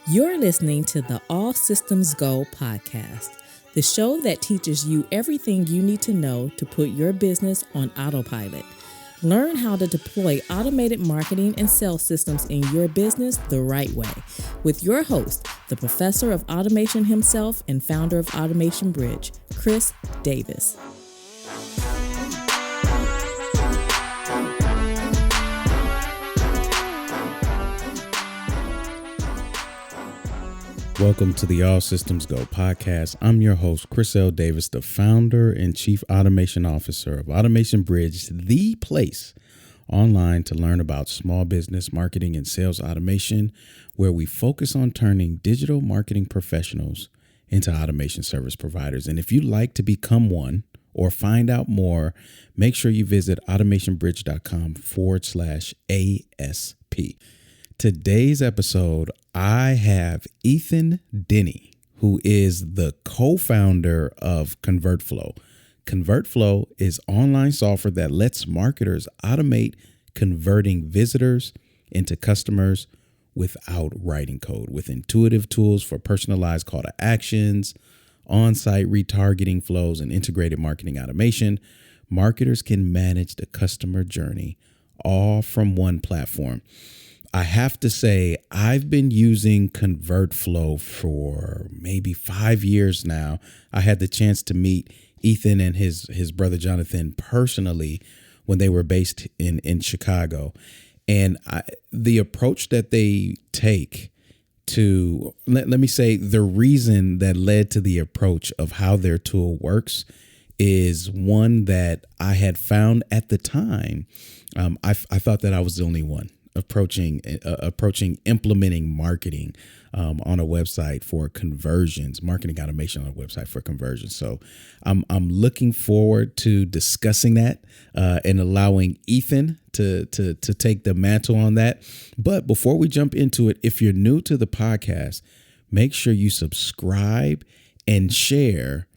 You're listening to the All Systems Go podcast, the show that teaches you everything you need to know to put your business on autopilot. Learn how to deploy automated marketing and sales systems in your business the right way with your host, the professor of automation himself and founder of Automation Bridge, Chris Davis. Welcome to the All Systems Go podcast. I'm your host, Chris L. Davis, the founder and chief automation officer of Automation Bridge, the place online to learn about small business marketing and sales automation, where we focus on turning digital marketing professionals into automation service providers. And if you'd like to become one or find out more, make sure you visit automationbridge.com/ASP. Today's episode, I have Ethan Denney, who is the co-founder of ConvertFlow. ConvertFlow is online software that lets marketers automate converting visitors into customers without writing code, with intuitive tools for personalized call to actions, on-site retargeting flows, and integrated marketing automation. Marketers can manage the customer journey all from one platform. I have to say, I've been using ConvertFlow for maybe 5 years now. I had the chance to meet Ethan and his brother Jonathan personally when they were based in Chicago. And the approach that they take to, let me say, the reason that led to the approach of how their tool works is one that I had found at the time. I thought that I was the only one approaching implementing marketing on a website for conversions, marketing automation on a website for conversions. So I'm looking forward to discussing that and allowing Ethan to take the mantle on that. But before we jump into it, if you're new to the podcast, make sure you subscribe and share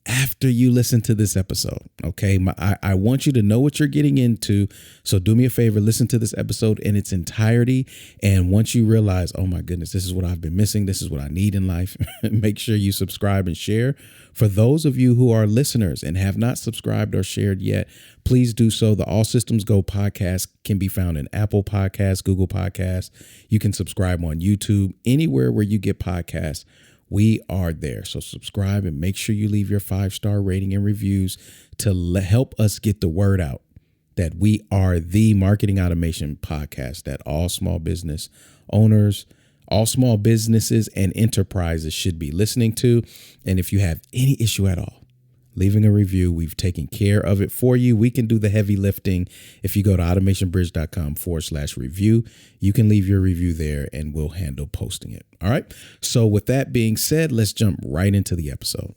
after you listen to this episode. Okay. I want you to know what you're getting into. So do me a favor, listen to this episode in its entirety. And once you realize, oh my goodness, this is what I've been missing, this is what I need in life, make sure you subscribe and share. For those of you who are listeners and have not subscribed or shared yet, please do so. The All Systems Go podcast can be found in Apple Podcasts, Google Podcasts. You can subscribe on YouTube, anywhere where you get podcasts. We are there. So subscribe and make sure you leave your 5-star rating and reviews to help us get the word out that we are the marketing automation podcast that all small business owners, all small businesses and enterprises should be listening to. And if you have any issue at all, leaving a review, we've taken care of it for you. We can do the heavy lifting. If you go to automationbridge.com/review, you can leave your review there and we'll handle posting it. All right. So with that being said, let's jump right into the episode.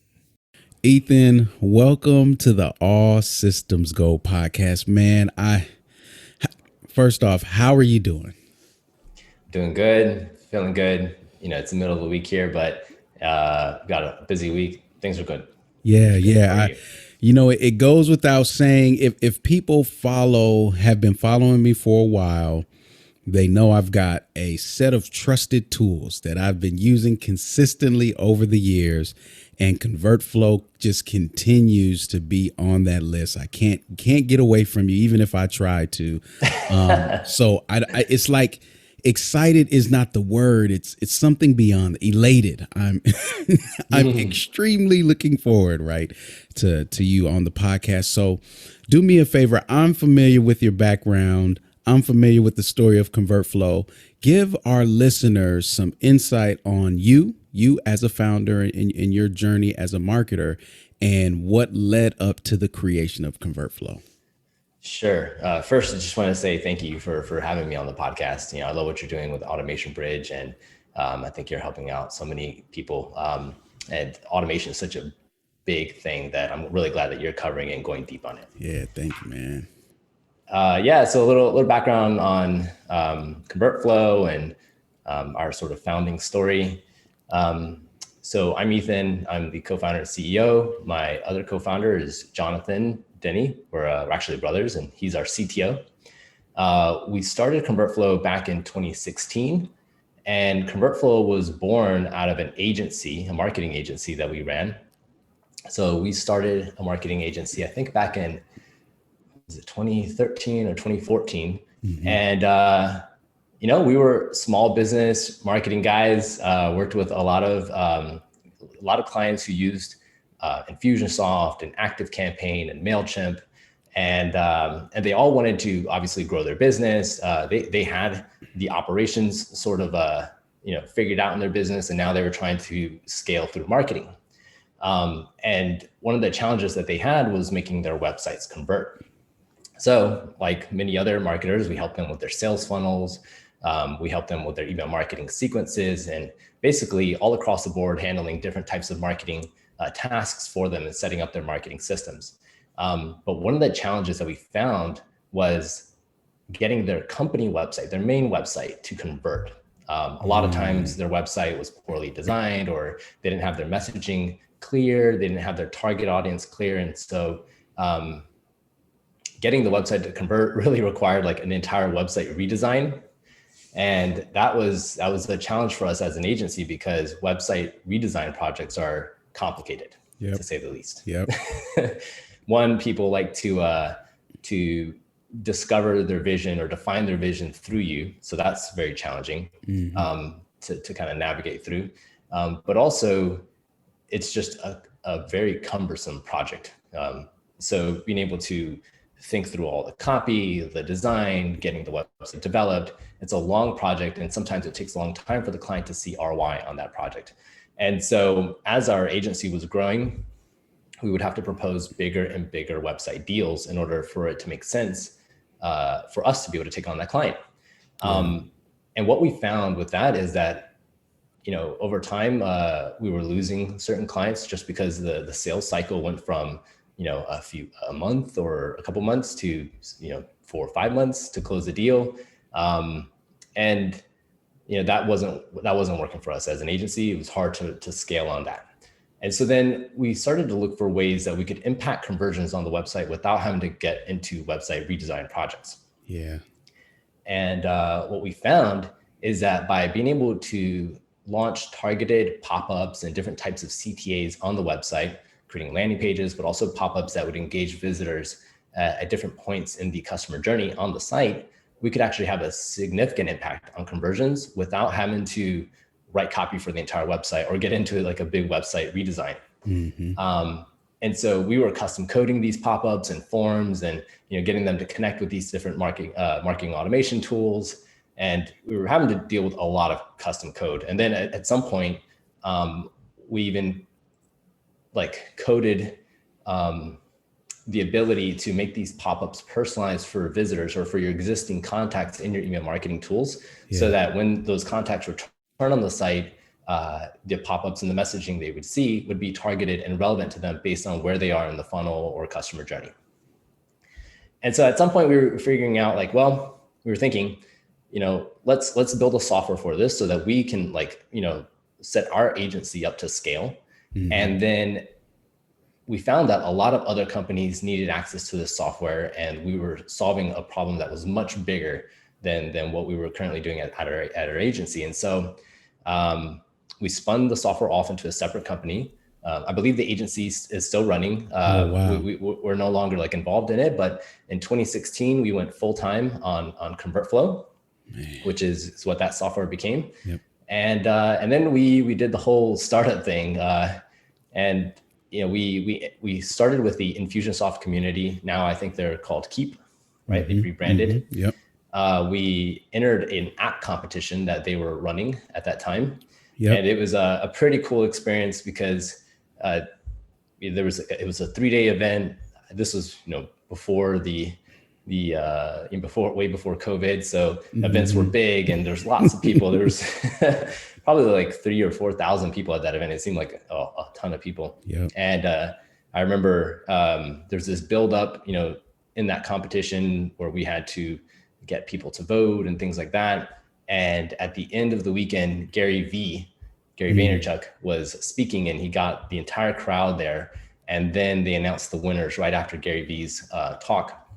Ethan, welcome to the All Systems Go podcast, man. First off, how are you doing? Doing good. Feeling good. You know, it's the middle of the week here, but got a busy week. Things are good. Yeah. It goes without saying, if people have been following me for a while, they know I've got a set of trusted tools that I've been using consistently over the years, and ConvertFlow just continues to be on that list. I can't get away from you, even if I try to. So it's like, excited is not the word. It's something beyond elated. I'm extremely looking forward, right, to you on the podcast. So do me a favor. I'm familiar with your background. I'm familiar with the story of ConvertFlow. Give our listeners some insight on you as a founder in your journey as a marketer and what led up to the creation of ConvertFlow. Sure. First, I just want to say thank you for having me on the podcast. You know, I love what you're doing with Automation Bridge, and I think you're helping out so many people. And automation is such a big thing that I'm really glad that you're covering and going deep on it. Yeah, thank you, man. So a little background on ConvertFlow and our sort of founding story. So I'm Ethan. I'm the co-founder and CEO. My other co-founder is Jonathan Denney. We're actually brothers, and he's our CTO. We started ConvertFlow back in 2016, And ConvertFlow was born out of an agency, a marketing agency that we ran. So we started a marketing agency, I think back in, was it 2013 or 2014? And, we were small business marketing guys, worked with a lot of clients who used Infusionsoft and ActiveCampaign and MailChimp. And they all wanted to obviously grow their business. They had the operations sort of figured out in their business, and now they were trying to scale through marketing. And one of the challenges that they had was making their websites convert. So like many other marketers, we helped them with their sales funnels. We helped them with their email marketing sequences, and basically all across the board, handling different types of marketing tasks for them and setting up their marketing systems. But one of the challenges that we found was getting their company website, their main website, to convert. A lot of times their website was poorly designed, or they didn't have their messaging clear, they didn't have their target audience clear. And so getting the website to convert really required like an entire website redesign. And that was a challenge for us as an agency, because website redesign projects are complicated, to say the least. One, people like to discover their vision or define their vision through you. So that's very challenging to kind of navigate through. But also, it's just a very cumbersome project. So being able to think through all the copy, the design, getting the website developed, it's a long project. And sometimes it takes a long time for the client to see ROI on that project. And so as our agency was growing, we would have to propose bigger and bigger website deals in order for it to make sense for us to be able to take on that client. And what we found with that is that, over time, we were losing certain clients just because the sales cycle went from, a month or a couple months to, 4 or 5 months to close the deal. And that wasn't working for us as an agency. It was hard to scale on that. And so then we started to look for ways that we could impact conversions on the website without having to get into website redesign projects. And what we found is that by being able to launch targeted pop-ups and different types of CTAs on the website, creating landing pages, but also pop-ups that would engage visitors at different points in the customer journey on the site, we could actually have a significant impact on conversions without having to write copy for the entire website or get into like a big website redesign. And so we were custom coding these pop-ups and forms, and getting them to connect with these different marketing automation tools. And we were having to deal with a lot of custom code. And then at some point, we even coded the ability to make these pop-ups personalized for visitors or for your existing contacts in your email marketing tools, so that when those contacts return on the site, the pop-ups and the messaging they would see would be targeted and relevant to them based on where they are in the funnel or customer journey. And so at some point we were figuring out we were thinking, let's build a software for this so that we can set our agency up to scale. And then we found that a lot of other companies needed access to this software, and we were solving a problem that was much bigger than what we were currently doing at our agency. And so we spun the software off into a separate company. I believe the agency is still running. We're no longer involved in it, but in 2016, we went full-time on ConvertFlow, which is what that software became. And then we did the whole startup thing. And we started with the Infusionsoft community. Now I think they're called Keep, right? They rebranded. We entered an app competition that they were running at that time. And it was a pretty cool experience because it was a 3-day event. This was before way before COVID. So events were big and there's lots of people. There was probably 3,000 or 4,000 people at that event. It seemed like a ton of people. And I remember there's this build up, in that competition where we had to get people to vote and things like that. And at the end of the weekend, Gary Vaynerchuk was speaking, and he got the entire crowd there. And then they announced the winners right after Gary V's talk.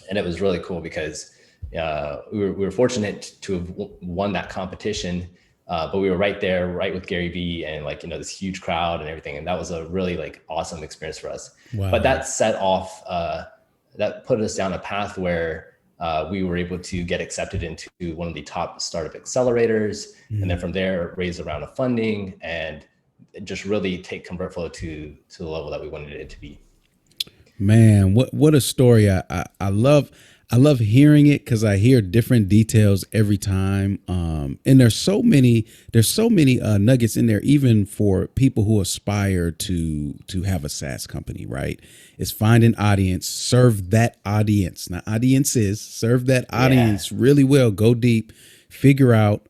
And it was really cool because we were fortunate to have won that competition. But we were right there, right with Gary Vee and like, this huge crowd and everything. And that was a really like awesome experience for us. Wow. But that set off, that put us down a path where we were able to get accepted into one of the top startup accelerators. And then from there, raise a round of funding and just really take ConvertFlow to the level that we wanted it to be. Man, what a story. I love hearing it because I hear different details every time. And there's so many nuggets in there, even for people who aspire to have a SaaS company, right? It's find an audience, serve that audience. Not audiences, serve that audience really well, go deep, figure out,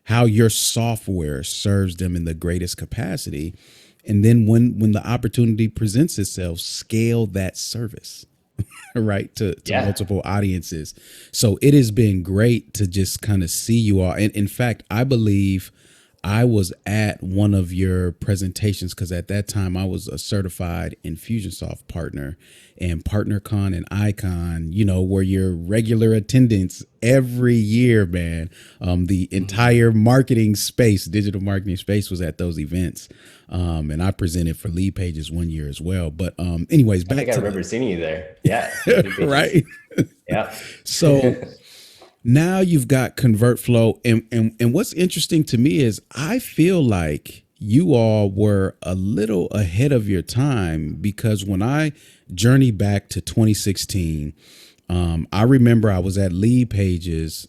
how your software serves them in the greatest capacity. And then when the opportunity presents itself, scale that service, right, to multiple audiences. So it has been great to just kind of see you all. And in fact, I believe I was at one of your presentations because at that time I was a certified Infusionsoft partner, and PartnerCon and Icon, were your regular attendance every year, man. The entire marketing space, digital marketing space, was at those events. And I presented for Lead Pages one year as well. But anyways, back I think I remember seeing you there. Yeah. Right. Yeah. So now you've got ConvertFlow. And what's interesting to me is I feel like you all were a little ahead of your time, because when I journey back to 2016, I remember I was at Lead Pages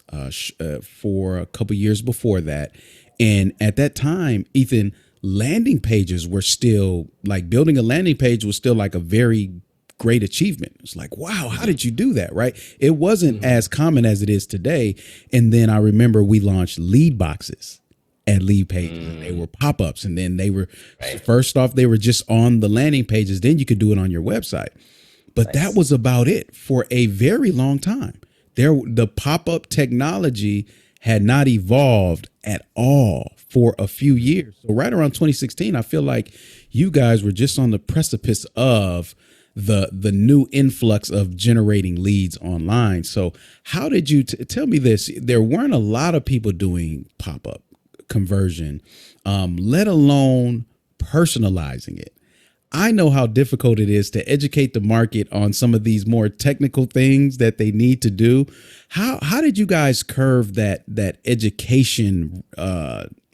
for a couple years before that. And at that time, Ethan, landing pages were still like, building a landing page was still like a very great achievement. It's like, wow, how did you do that? Right. It wasn't as common as it is today. And then I remember we launched lead boxes at Lead Pages. They were pop-ups, and then they were first off, they were just on the landing pages. Then you could do it on your website. But that was about it for a very long time. The pop-up technology had not evolved at all for a few years. So right around 2016, I feel like you guys were just on the precipice of the new influx of generating leads online. So how did you tell me this? There weren't a lot of people doing pop-up conversion, let alone personalizing it. I know how difficult it is to educate the market on some of these more technical things that they need to do. How did you guys curve that education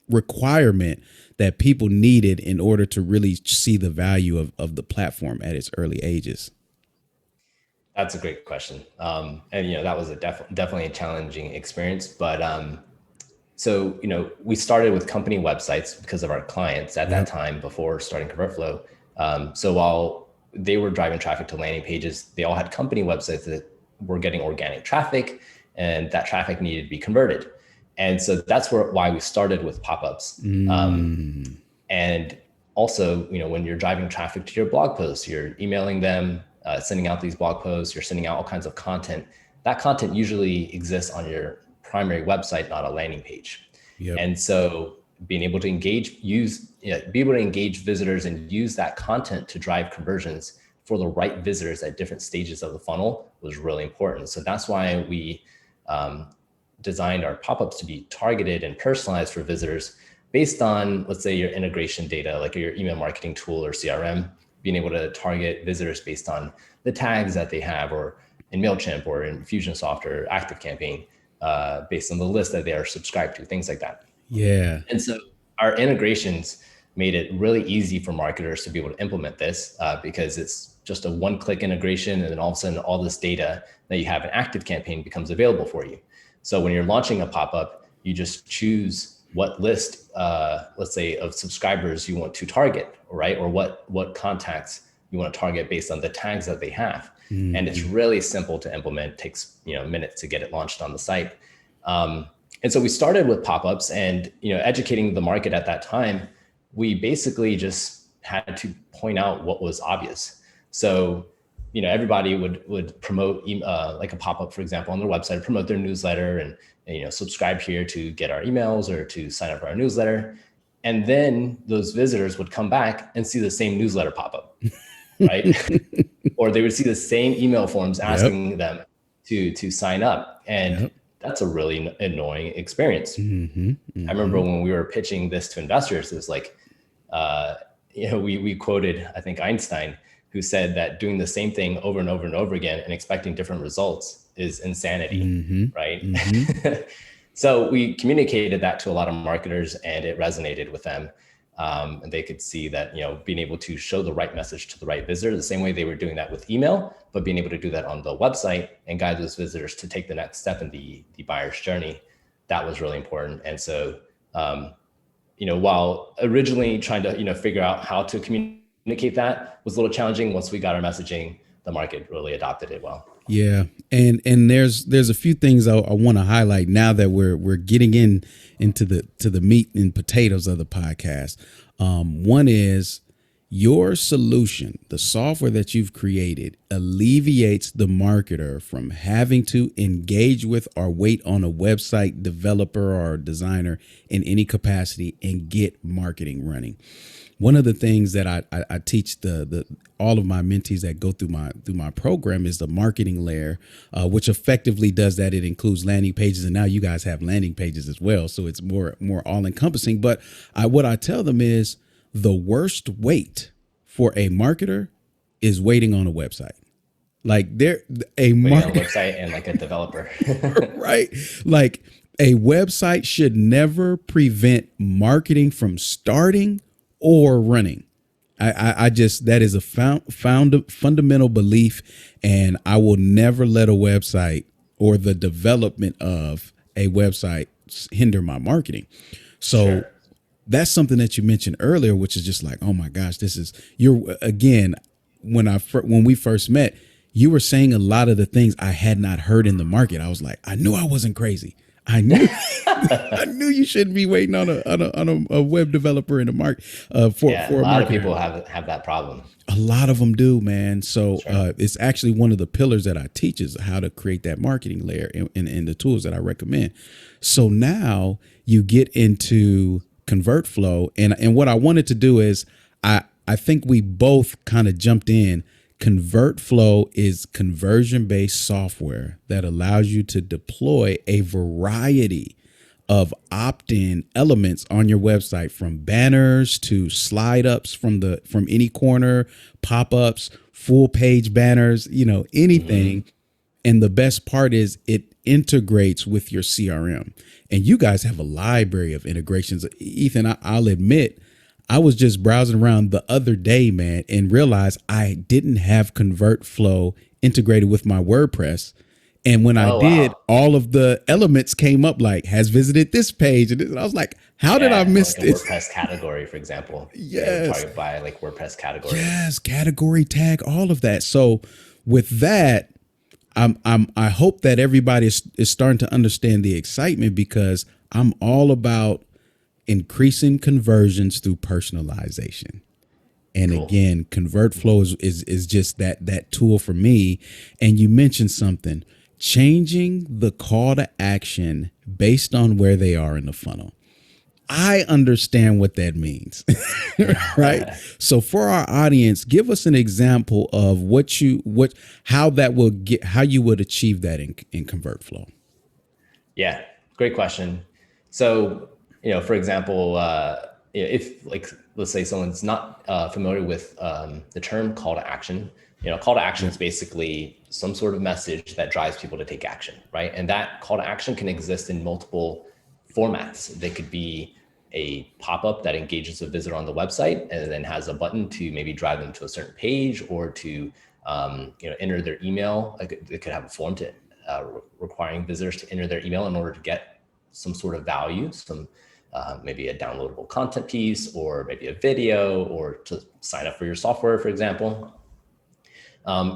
requirement that people needed in order to really see the value of the platform at its early ages? That's a great question. And, that was definitely a challenging experience. But so, we started with company websites because of our clients at that time before starting ConvertFlow. So while they were driving traffic to landing pages, they all had company websites that were getting organic traffic, and that traffic needed to be converted. And so that's why we started with pop-ups. And also, when you're driving traffic to your blog posts, you're emailing them, sending out these blog posts, you're sending out all kinds of content. That content usually exists on your primary website, not a landing page. And so being able to engage visitors and use that content to drive conversions for the right visitors at different stages of the funnel was really important. So that's why we designed our pop-ups to be targeted and personalized for visitors based on, let's say, your integration data, like your email marketing tool or CRM, being able to target visitors based on the tags that they have, or in MailChimp or in Infusionsoft or ActiveCampaign, based on the list that they are subscribed to, things like that. Yeah. And so our integrations made it really easy for marketers to be able to implement this because it's just a one-click integration, and then all of a sudden all this data that you have in ActiveCampaign becomes available for you. So when you're launching a pop-up, you just choose what list, let's say, of subscribers you want to target, right? Or what contacts you want to target based on the tags that they have. And it's really simple to implement. It takes minutes to get it launched on the site. And so we started with pop-ups, and educating the market at that time, we basically just had to point out what was obvious. So everybody would promote like a pop-up, for example, on their website, promote their newsletter and subscribe here to get our emails or to sign up for our newsletter. And then those visitors would come back and see the same newsletter pop up, right? Or they would see the same email forms asking them to sign up. And that's a really annoying experience. I remember when we were pitching this to investors, it was like, we quoted, I think, Einstein, who said that doing the same thing over and over and over again and expecting different results is insanity, right? So we communicated that to a lot of marketers, and it resonated with them. And they could see that, being able to show the right message to the right visitor, the same way they were doing that with email, but being able to do that on the website and guide those visitors to take the next step in the buyer's journey, that was really important. And so, while originally trying to, figure out how to communicate that was a little challenging, once we got our messaging, the market really adopted it well. Yeah. And there's a few things I want to highlight now that we're getting into the meat and potatoes of the podcast. One is your solution, the software that you've created, alleviates the marketer from having to engage with or wait on a website developer or designer in any capacity and get marketing running. One of the things that I teach all of my mentees that go through my program is the marketing layer, which effectively does that. It includes landing pages, and now you guys have landing pages as well, so it's more all encompassing. But what I tell them is the worst wait for a marketer is waiting on a website. Like on a website and like a developer, right? Like a website should never prevent marketing from starting or running. I just, that is a fundamental belief, and I will never let a website or the development of a website hinder my marketing. So sure. That's something that you mentioned earlier, which is just like, oh my gosh, when we first met, you were saying a lot of the things I had not heard in the market. I was like, I knew I wasn't crazy. I knew you shouldn't be waiting on a web developer in the market for a lot of people have that problem. A lot of them do, man. So sure. It's actually one of the pillars that I teach is how to create that marketing layer and the tools that I recommend. So now you get into ConvertFlow, and what I wanted to do is I think we both kind of jumped in. ConvertFlow is conversion-based software that allows you to deploy a variety of opt-in elements on your website, from banners to slide ups from any corner, pop-ups, full page banners, anything. And the best part is it integrates with your CRM. And you guys have a library of integrations. Ethan, I'll admit, I was just browsing around the other day, man, and realized I didn't have ConvertFlow integrated with my WordPress. And when I did, all of the elements came up like has visited this page. And I was like, how did I miss like this? WordPress category, for example. Yes. Target by like WordPress category. Yes. Category tag, all of that. So with that, I hope that everybody is starting to understand the excitement, because I'm all about increasing conversions through personalization. And cool. Again, ConvertFlow is just that tool for me. And you mentioned something, changing the call to action based on where they are in the funnel. I understand what that means, right? So for our audience, give us an example of how you would achieve that in ConvertFlow. Yeah, great question. So, for example, if let's say someone's not familiar with the term call to action, call to action is basically some sort of message that drives people to take action, right? And that call to action can exist in multiple formats. They could be a pop-up that engages a visitor on the website and then has a button to maybe drive them to a certain page, or to enter their email. It could have a form to requiring visitors to enter their email in order to get some sort of value, maybe a downloadable content piece, or maybe a video, or to sign up for your software, for example.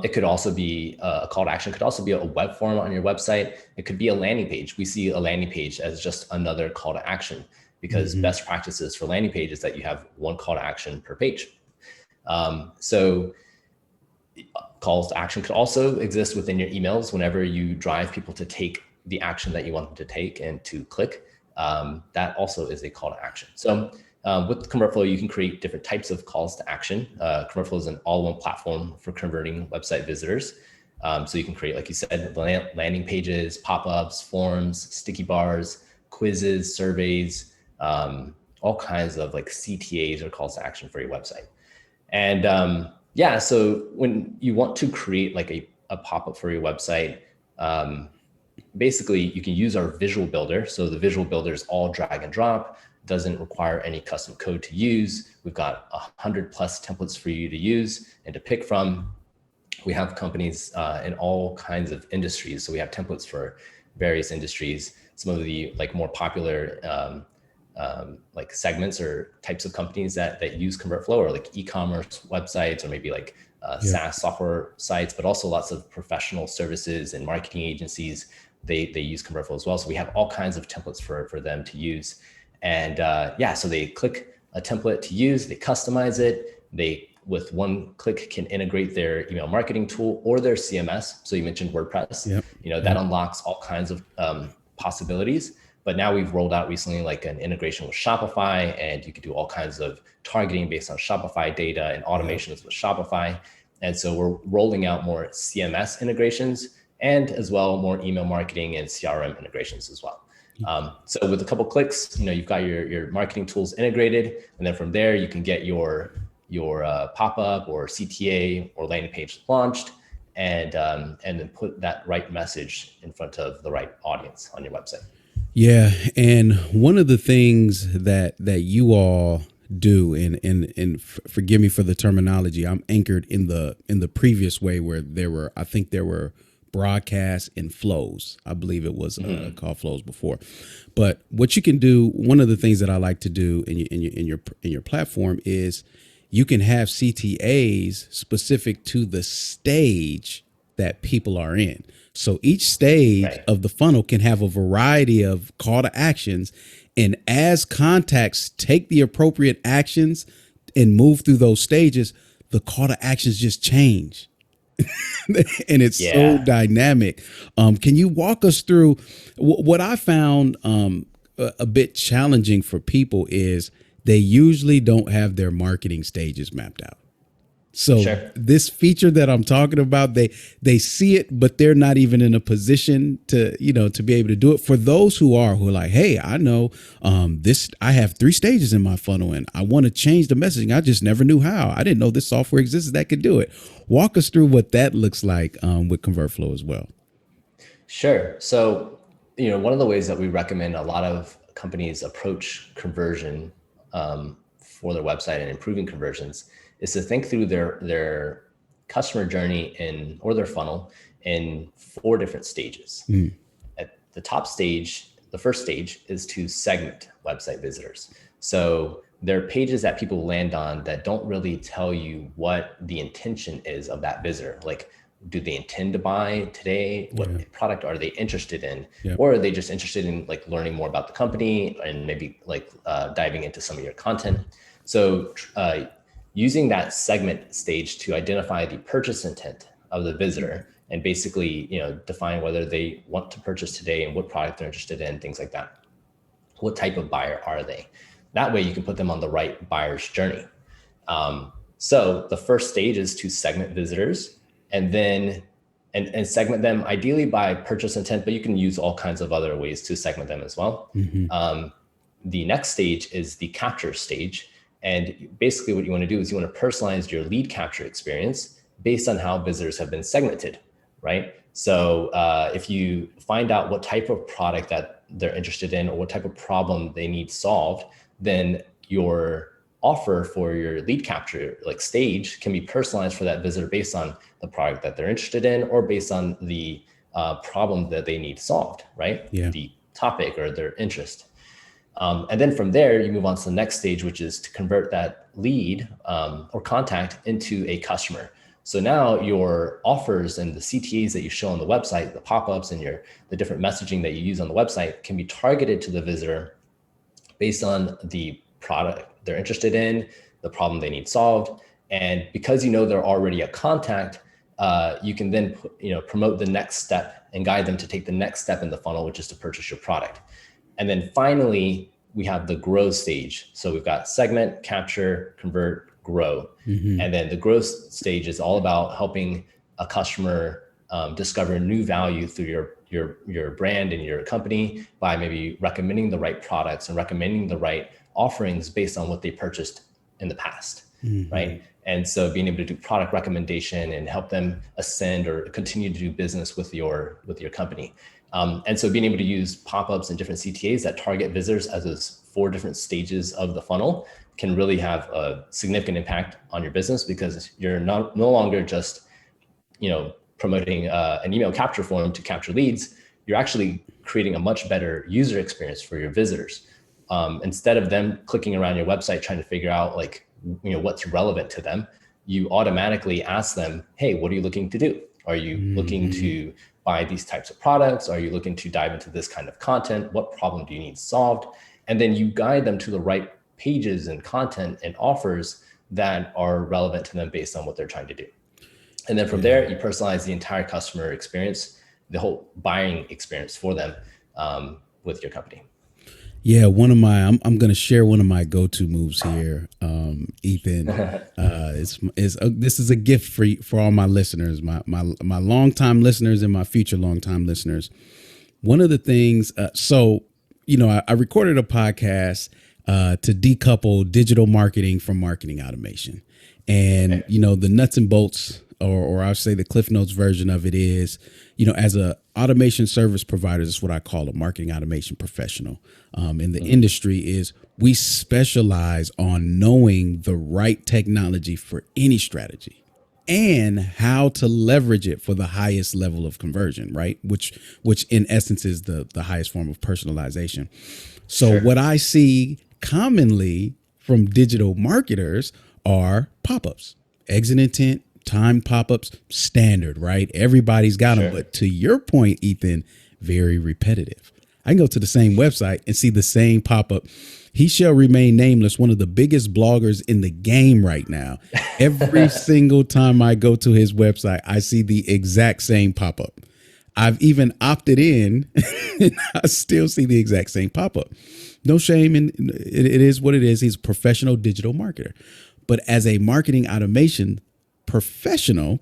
It could also be a call to action. It could also be a web form on your website. It could be a landing page. We see a landing page as just another call to action, because best practices for landing page is that you have one call to action per page. So calls to action could also exist within your emails whenever you drive people to take the action that you want them to take and to click. That also is a call to action. So with ConvertFlow, you can create different types of calls to action. ConvertFlow is an all-in-one platform for converting website visitors. So you can create, like you said, landing pages, pop-ups, forms, sticky bars, quizzes, surveys, all kinds of like CTAs or calls to action for your website. And so when you want to create like a pop-up for your website, basically you can use our visual builder. So the visual builder is all drag and drop, doesn't require any custom code to use. We've got 100+ templates for you to use and to pick from. We have companies in all kinds of industries. So we have templates for various industries. Some of the like more popular like segments or types of companies that use ConvertFlow are like e-commerce websites or maybe like SaaS software sites, but also lots of professional services and marketing agencies. They use ConvertFlow as well. So we have all kinds of templates for them to use. And so they click a template to use, they customize it. They, with one click, can integrate their email marketing tool or their CMS. So you mentioned WordPress, that unlocks all kinds of possibilities. But now we've rolled out recently like an integration with Shopify, and you can do all kinds of targeting based on Shopify data and automations with Shopify. And so we're rolling out more CMS integrations and as well more email marketing and CRM integrations as well. So with a couple clicks, you've got your marketing tools integrated, and then from there you can get your pop-up or CTA or landing page launched, and then put that right message in front of the right audience on your website. Yeah, and one of the things that you all do, and forgive me for the terminology, I'm anchored in the previous way where there were broadcasts and flows. I believe it was called flows before. But what you can do, one of the things that I like to do in your platform is you can have CTAs specific to the stage that people are in. So each stage of the funnel can have a variety of call to actions. And as contacts take the appropriate actions and move through those stages, the call to actions just change. And it's so dynamic. Can you walk us through what I found a bit challenging for people is they usually don't have their marketing stages mapped out. So this feature that I'm talking about, they see it, but they're not even in a position to be able to do it. For those who are like, hey, I know I have 3 stages in my funnel and I want to change the messaging. I just never knew how. I didn't know this software existed that could do it. Walk us through what that looks like with ConvertFlow as well. Sure. So, one of the ways that we recommend a lot of companies approach conversion for their website and improving conversions is to think through their customer journey or their funnel in 4 different stages. At the top stage, the first stage is to segment website visitors. So there are pages that people land on that don't really tell you what the intention is of that visitor. Like, do they intend to buy today? What product are they interested in? Or are they just interested in like learning more about the company and maybe like diving into some of your content? So using that segment stage to identify the purchase intent of the visitor and basically, define whether they want to purchase today and what product they're interested in, things like that. What type of buyer are they? That way you can put them on the right buyer's journey. So the first stage is to segment visitors and then and segment them ideally by purchase intent, but you can use all kinds of other ways to segment them as well. The next stage is the capture stage. And basically what you want to do is you want to personalize your lead capture experience based on how visitors have been segmented, right? So if you find out what type of product that they're interested in or what type of problem they need solved, then your offer for your lead capture like stage can be personalized for that visitor based on the product that they're interested in or based on the problem that they need solved, right? The topic or their interest. And then from there, you move on to the next stage, which is to convert that lead or contact into a customer. So now your offers and the CTAs that you show on the website, the pop-ups and the different messaging that you use on the website can be targeted to the visitor based on the product they're interested in, the problem they need solved. And because they're already a contact, you can then promote the next step and guide them to take the next step in the funnel, which is to purchase your product. And then finally, we have the grow stage. So we've got segment, capture, convert, grow. And then the growth stage is all about helping a customer discover new value through your brand and your company by maybe recommending the right products and recommending the right offerings based on what they purchased in the past, right? And so being able to do product recommendation and help them ascend or continue to do business with your company. And so being able to use pop-ups and different CTAs that target visitors as those 4 different stages of the funnel can really have a significant impact on your business, because you're no longer just, promoting an email capture form to capture leads. You're actually creating a much better user experience for your visitors. Instead of them clicking around your website trying to figure out what's relevant to them, you automatically ask them, hey, what are you looking to do? Are you looking to buy these types of products? Are you looking to dive into this kind of content? What problem do you need solved? And then you guide them to the right pages and content and offers that are relevant to them based on what they're trying to do. And then from there, you personalize the entire customer experience, the whole buying experience for them with your company. Yeah, I'm going to share one of my go-to moves here, Ethan. This is a gift for all my listeners, my longtime listeners and my future longtime listeners. One of the things, I recorded a podcast to decouple digital marketing from marketing automation, and the nuts and bolts, or I'll say the Cliff Notes version of it is, as a automation service provider, this is what I call a marketing automation professional in the industry, is we specialize on knowing the right technology for any strategy and how to leverage it for the highest level of conversion, right? Which in essence is the highest form of personalization. So what I see commonly from digital marketers are pop-ups, exit intent, timed pop-ups, standard, right? Everybody's got them. But to your point, Ethan, very repetitive. I can go to the same website and see the same pop-up. He shall remain nameless, one of the biggest bloggers in the game right now. Every single time I go to his website, I see the exact same pop-up. I've even opted in and I still see the exact same pop-up. No shame in it is what it is. He's a professional digital marketer. But as a marketing automation professional,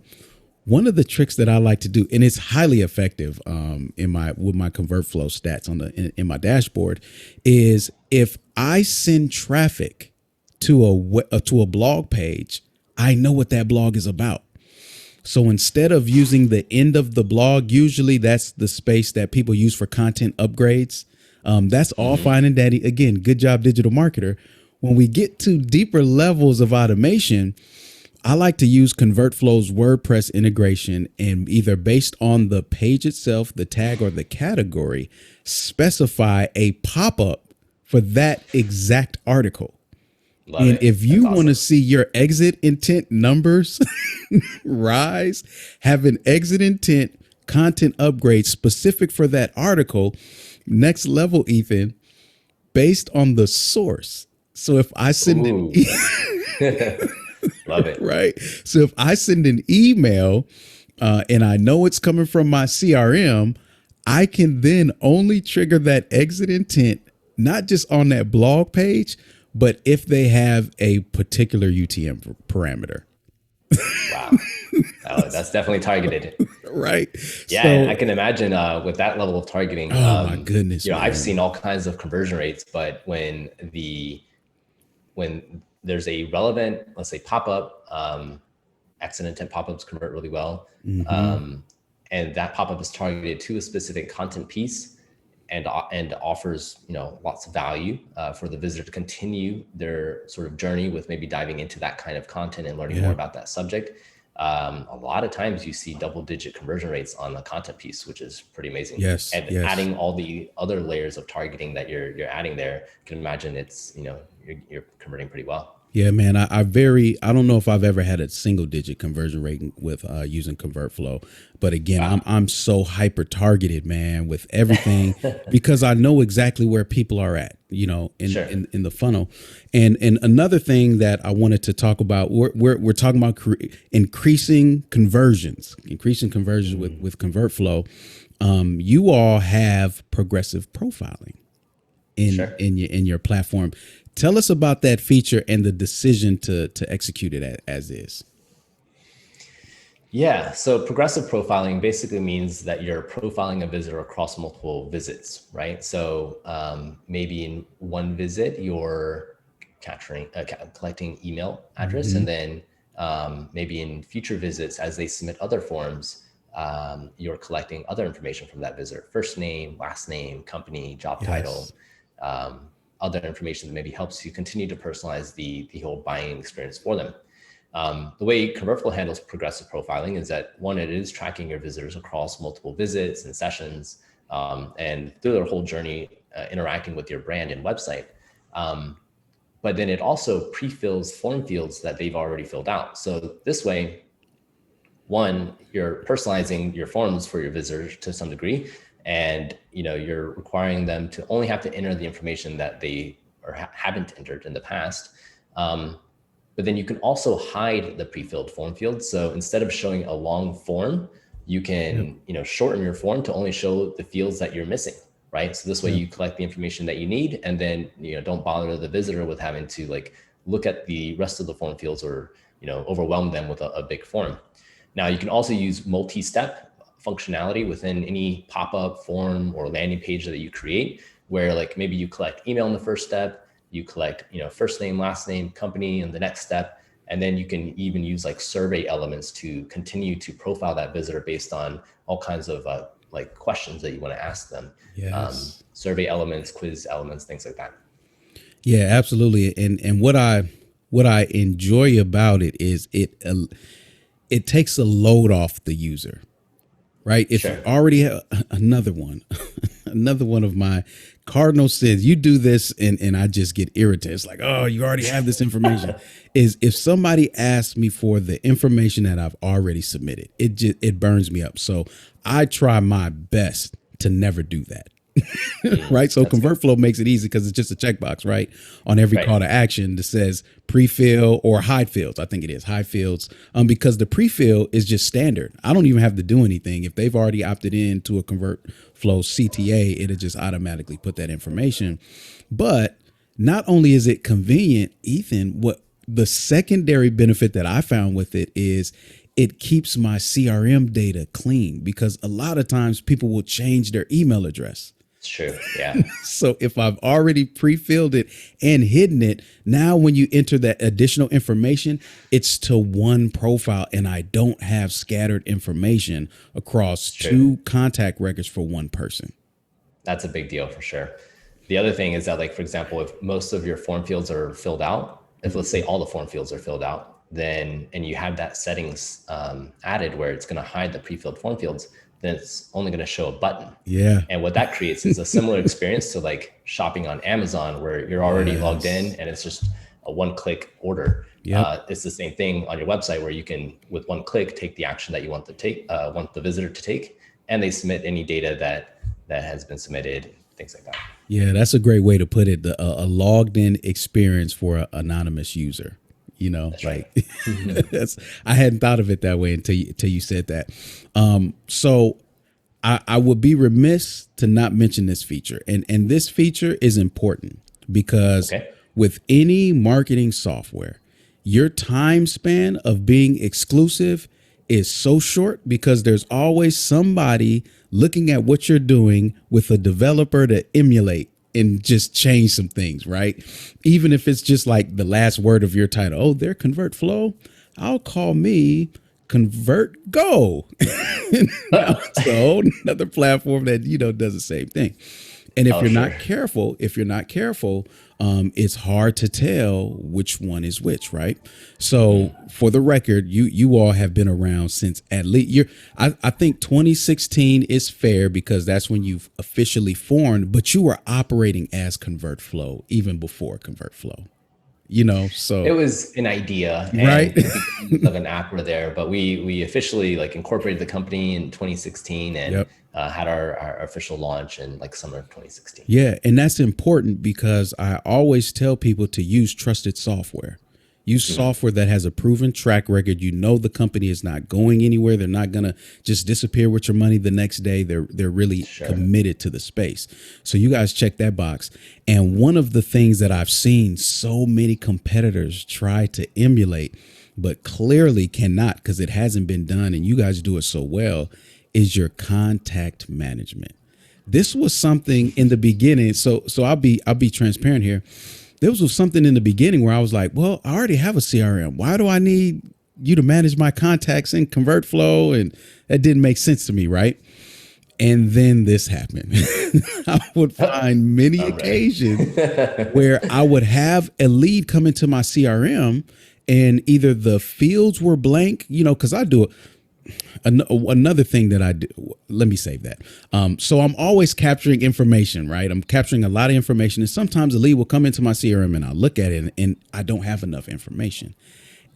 one of the tricks that I like to do, and it's highly effective with my ConvertFlow stats in my dashboard, is if I send traffic to a blog page, I know what that blog is about. So instead of using the end of the blog, usually that's the space that people use for content upgrades. That's all fine and dandy. Again, good job, digital marketer. When we get to deeper levels of automation, I like to use ConvertFlow's WordPress integration, and either based on the page itself, the tag, or the category, specify a pop-up for that exact article. And if you want to see your exit intent numbers rise, have an exit intent content upgrade specific for that article. Next level, Ethan, based on the source. So if I send Love it. Right. So if I send an email and I know it's coming from my CRM, I can then only trigger that exit intent, not just on that blog page, but if they have a particular UTM parameter. Wow. That's definitely targeted. Right. Yeah. So, and I can imagine with that level of targeting. Oh my goodness. I've seen all kinds of conversion rates, but when there's a relevant, let's say pop-up, exit intent pop-ups convert really well. And that pop-up is targeted to a specific content piece and offers, lots of value for the visitor to continue their sort of journey with maybe diving into that kind of content and learning more about that subject. A lot of times you see double-digit conversion rates on the content piece, which is pretty amazing. Yes. Adding all the other layers of targeting that you're adding there, you can imagine it's, you're converting pretty well. Yeah, man, I don't know if I've ever had a single digit conversion rate with using ConvertFlow. But again, I'm so hyper targeted, man, with everything because I know exactly where people are at, in the funnel. And another thing that I wanted to talk about, we're talking about increasing conversions with ConvertFlow. You all have progressive profiling in your platform. Tell us about that feature and the decision to execute it as is. Yeah, so progressive profiling basically means that you're profiling a visitor across multiple visits, right? So maybe in one visit, you're collecting email address, and then maybe in future visits, as they submit other forms, you're collecting other information from that visitor: first name, last name, company, job title, other information that maybe helps you continue to personalize the whole buying experience for them. The way ConvertFlow handles progressive profiling is that, one, it is tracking your visitors across multiple visits and sessions, and through their whole journey, interacting with your brand and website. But then it also pre-fills form fields that they've already filled out. So this way, one, you're personalizing your forms for your visitors to some degree, and you're requiring them to only have to enter the information that they haven't entered in the past. But then you can also hide the pre-filled form fields. So instead of showing a long form, you can shorten your form to only show the fields that you're missing, right? So this way you collect the information that you need, and then don't bother the visitor with having to look at the rest of the form fields, or overwhelm them with a big form. Now you can also use multi-step functionality within any pop-up, form, or landing page that you create, where maybe you collect email in the first step, you collect first name, last name, company in the next step, and then you can even use survey elements to continue to profile that visitor based on all kinds of questions that you want to ask them. Survey elements, quiz elements, things like that. Yeah, absolutely. And what I enjoy about it is it takes a load off the user, right? If you already have another one of my cardinal sins, you do this and I just get irritated. It's like, oh, you already have this information. Is if somebody asks me for the information that I've already submitted, it burns me up. So I try my best to never do that. Right. So ConvertFlow makes it easy because it's just a checkbox, right, on every call to action that says pre-fill or hide fields. I think it is hide fields, because the pre-fill is just standard. I don't even have to do anything. If they've already opted in to a ConvertFlow CTA, it'll just automatically put that information. But not only is it convenient, Ethan, what the secondary benefit that I found with it is it keeps my CRM data clean, because a lot of times people will change their email address. True. Yeah. So if I've already pre-filled it and hidden it, now when you enter that additional information, it's to one profile, and I don't have scattered information across two contact records for one person. That's a big deal for sure. The other thing is that, for example, if most of your form fields are filled out, if let's say all the form fields are filled out, then, and you have that settings added where it's going to hide the pre-filled form fields, then it's only going to show a button. Yeah. And what that creates is a similar experience to shopping on Amazon, where you're already logged in and it's just a one-click order. It's the same thing on your website, where you can, with one click, take the action that you want the visitor to take, and they submit any data that has been submitted, things like that. Yeah, that's a great way to put it. A logged in experience for an anonymous user. That's right. I hadn't thought of it that way until you said that. So I would be remiss to not mention this feature. And this feature is important because with any marketing software, your time span of being exclusive is so short, because there's always somebody looking at what you're doing with a developer to emulate and just change some things, right? Even if it's just the last word of your title. Oh, they're ConvertFlow. I'll call me ConvertGo. So another platform that, does the same thing. And if you're not careful, it's hard to tell which one is which, right? So for the record, you all have been around since at least I think 2016 is fair, because that's when you've officially formed, but you were operating as ConvertFlow even before ConvertFlow. So it was an idea, right? Of an app were there, but we officially incorporated the company in 2016 and had our official launch in summer of 2016. Yeah. And that's important, because I always tell people to use trusted software. Use software that has a proven track record. The company is not going anywhere. They're not going to just disappear with your money the next day. They're really committed to the space. So you guys check that box. And one of the things that I've seen so many competitors try to emulate but clearly cannot because it hasn't been done and you guys do it so well, is your contact management. This was something in the beginning. So I'll be transparent here. There was something in the beginning where I was like, well, I already have a CRM. Why do I need you to manage my contacts in ConvertFlow? And that didn't make sense to me, right? And then this happened. I would find many occasions where I would have a lead come into my CRM and either the fields were blank, because I do another thing that I do. Let me save that. So I'm always capturing information, right? I'm capturing a lot of information. And sometimes a lead will come into my CRM and I'll look at it and I don't have enough information.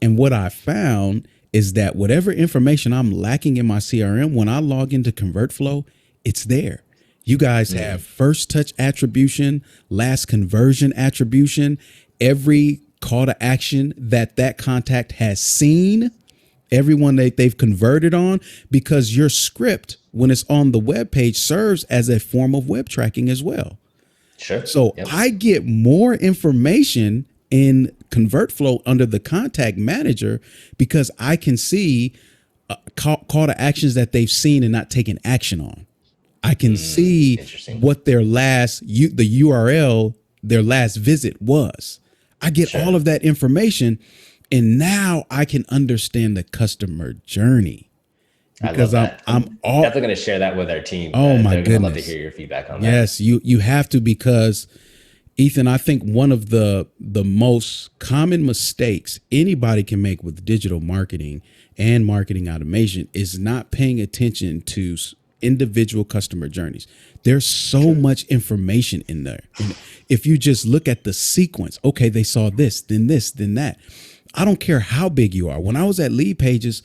And what I found is that whatever information I'm lacking in my CRM, when I log into ConvertFlow, it's there. You guys have first touch attribution, last conversion attribution, every call to action that contact has seen, everyone that they've converted on, because your script, when it's on the web page, serves as a form of web tracking as well. Sure. So I get more information in ConvertFlow under the contact manager because I can see call to actions that they've seen and not taken action on. I can see what their the URL, their last visit was. I get all of that information, and now I can understand the customer journey. Because I'm definitely going to share that with our team. Oh my goodness! I'd love to hear your feedback on that. Yes, you have to, because Ethan, I think one of the most common mistakes anybody can make with digital marketing and marketing automation is not paying attention to individual customer journeys. There's so much information in there. And if you just look at the sequence, okay, they saw this, then that. I don't care how big you are. When I was at Lead Pages,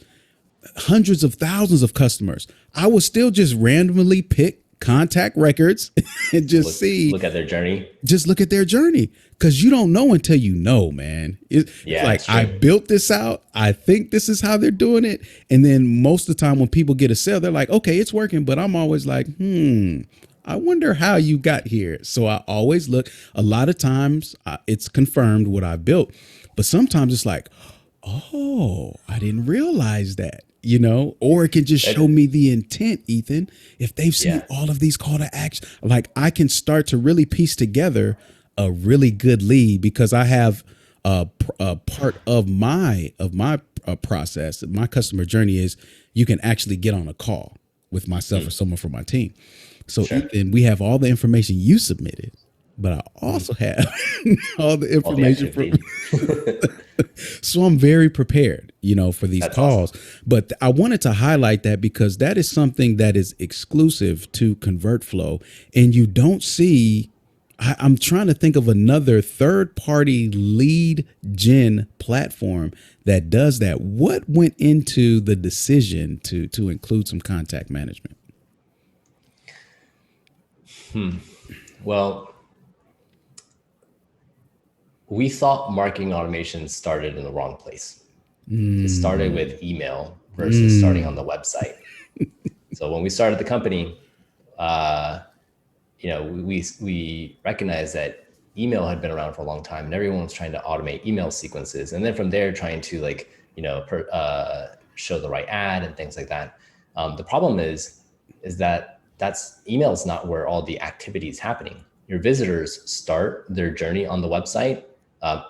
hundreds of thousands of customers, I would still just randomly pick contact records and just look at their journey. Just look at their journey, because you don't know until you know, man. It's like, I built this out. I think this is how they're doing it. And then most of the time when people get a sale, they're like, okay, it's working. But I'm always like, I wonder how you got here. So I always look. A lot of times it's confirmed what I built. But sometimes it's like, oh, I didn't realize that. Or it can just show me the intent, Ethan. If they've seen all of these call to action, like I can start to really piece together a really good lead, because I have a part of my process, my customer journey is you can actually get on a call with myself or someone from my team. So Ethan, we have all the information you submitted, but I also have all the information So I'm very prepared, for these calls. Awesome. But I wanted to highlight that because that is something that is exclusive to ConvertFlow, and you don't see. I'm trying to think of another third-party lead gen platform that does that. What went into the decision to include some contact management? Well, we thought marketing automation started in the wrong place. It started with email versus starting on the website. So when we started the company, we recognized that email had been around for a long time, and everyone was trying to automate email sequences. And then from there, trying to show the right ad and things like that. The problem is that email is not where all the activity is happening. Your visitors start their journey on the website.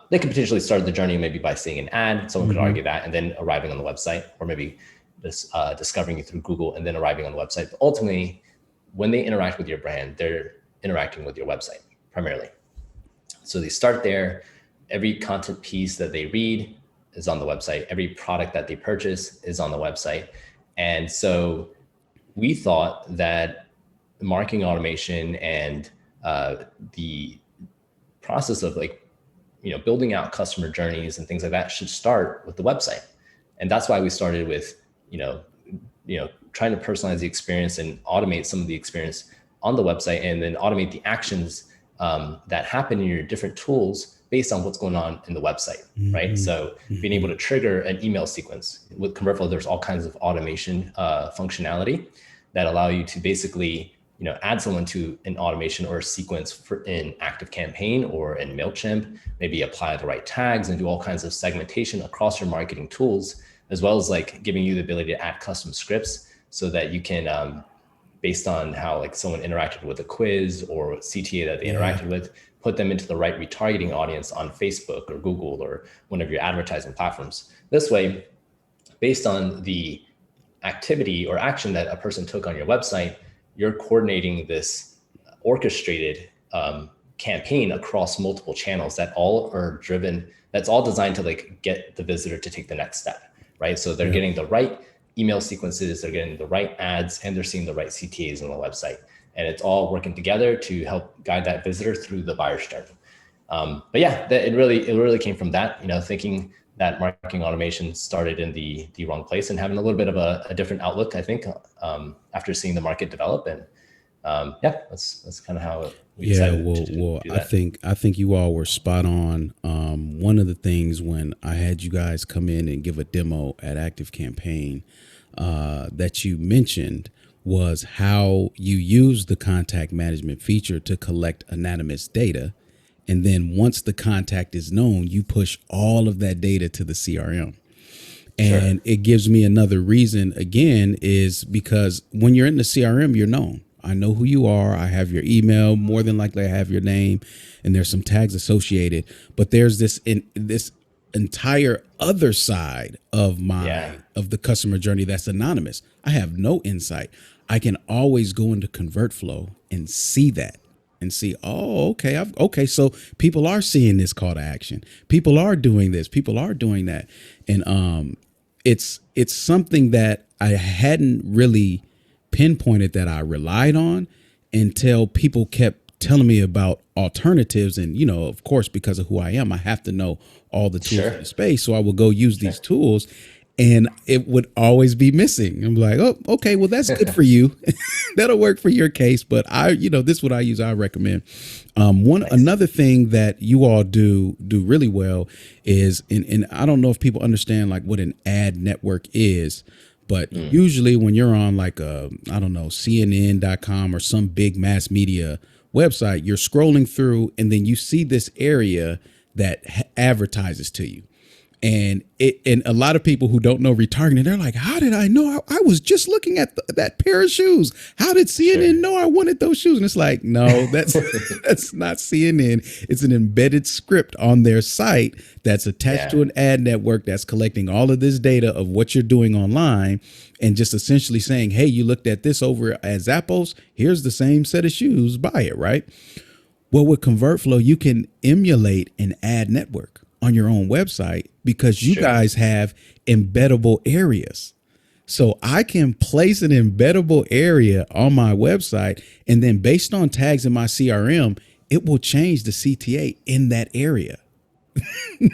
They could potentially start the journey maybe by seeing an ad. Someone could argue that, and then arriving on the website, or maybe discovering you through Google and then arriving on the website. But ultimately, when they interact with your brand, they're interacting with your website primarily. So they start there. Every content piece that they read is on the website. Every product that they purchase is on the website. And so we thought that marketing automation and the process of building out customer journeys and things like that should start with the website. And that's why we started with, trying to personalize the experience and automate some of the experience on the website, and then automate the actions that happen in your different tools based on what's going on in the website, right? So being able to trigger an email sequence. With ConvertFlow, there's all kinds of automation functionality that allow you to basically add someone to an automation or a sequence for in ActiveCampaign or in MailChimp, maybe apply the right tags and do all kinds of segmentation across your marketing tools, as well as like giving you the ability to add custom scripts so that you can, based on how like someone interacted with a quiz or CTA that they interacted with, put them into the right retargeting audience on Facebook or Google or one of your advertising platforms. This way, based on the activity or action that a person took on your website, you're coordinating this orchestrated campaign across multiple channels that all are driven, that's all designed to like get the visitor to take the next step, right? So they're getting the right email sequences, they're getting the right ads, and they're seeing the right CTAs on the website. And it's all working together to help guide that visitor through the buyer's journey. But yeah, it really came from that, thinking that marketing automation started in the wrong place and having a little bit of a different outlook, I think, after seeing the market develop. And that's kind of how we decided to do that. I think you all were spot on. One of the things when I had you guys come in and give a demo at ActiveCampaign that you mentioned was how you use the contact management feature to collect anonymous data. And then once the contact is known, you push all of that data to the CRM. And it gives me another reason, again, is because when you're in the CRM, you're known. I know who you are. I have your email. More than likely, I have your name. And there's some tags associated. But there's this entire other side of of the customer journey that's anonymous. I have no insight. I can always go into ConvertFlow and see that. And see, okay, so people are seeing this call to action. People are doing this. People are doing that. And it's something that I hadn't really pinpointed that I relied on until people kept telling me about alternatives. And, of course, because of who I am, I have to know all the tools in the space. So I will go use these tools. And it would always be missing. I'm like, oh, okay, well, that's good for you. That'll work for your case. But this is what I use. I recommend. Another thing that you all do really well is, and I don't know if people understand like what an ad network is, but usually when you're on like CNN.com or some big mass media website, you're scrolling through and then you see this area that advertises to you. And a lot of people who don't know retargeting, they're like, how did I know? I was just looking at that pair of shoes. How did CNN know I wanted those shoes? And it's like, no, that's not CNN. It's an embedded script on their site that's attached to an ad network that's collecting all of this data of what you're doing online and just essentially saying, hey, you looked at this over at Zappos. Here's the same set of shoes. Buy it, right? Well, with ConvertFlow, you can emulate an ad network on your own website because you guys have embeddable areas. So I can place an embeddable area on my website, and then based on tags in my CRM, it will change the CTA in that area.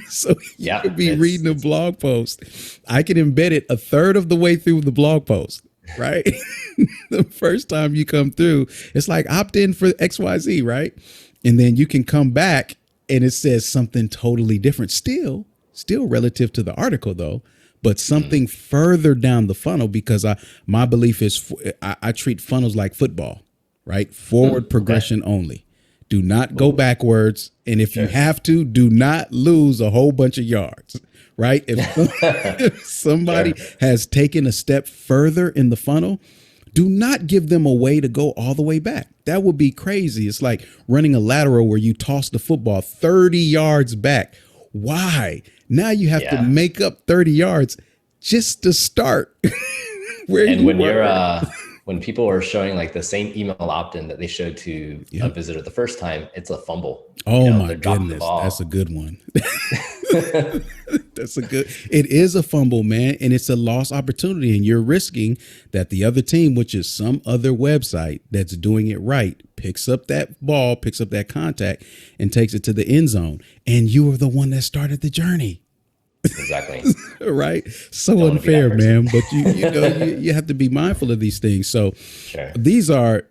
So you could be reading a blog post. I can embed it a third of the way through the blog post, right? The first time you come through, it's like opt in for XYZ, right? And then you can come back and it says something totally different, still relative to the article though, but something further down the funnel, because my belief is I treat funnels like football, right? Forward progression only. Do not go backwards. And if you have to, do not lose a whole bunch of yards, right? If somebody has taken a step further in the funnel, do not give them a way to go all the way back. That would be crazy. It's like running a lateral where you toss the football 30 yards back. Why? Now you have to make up 30 yards just to start. When people are showing like the same email opt-in that they showed to a visitor the first time, it's a fumble. Oh my goodness. That's a good one. It is a fumble, man. And it's a lost opportunity. And you're risking that the other team, which is some other website that's doing it right, picks up that ball, picks up that contact and takes it to the end zone. And you are the one that started the journey. Exactly. Right. So unfair, man. But you have to be mindful of these things. So these are,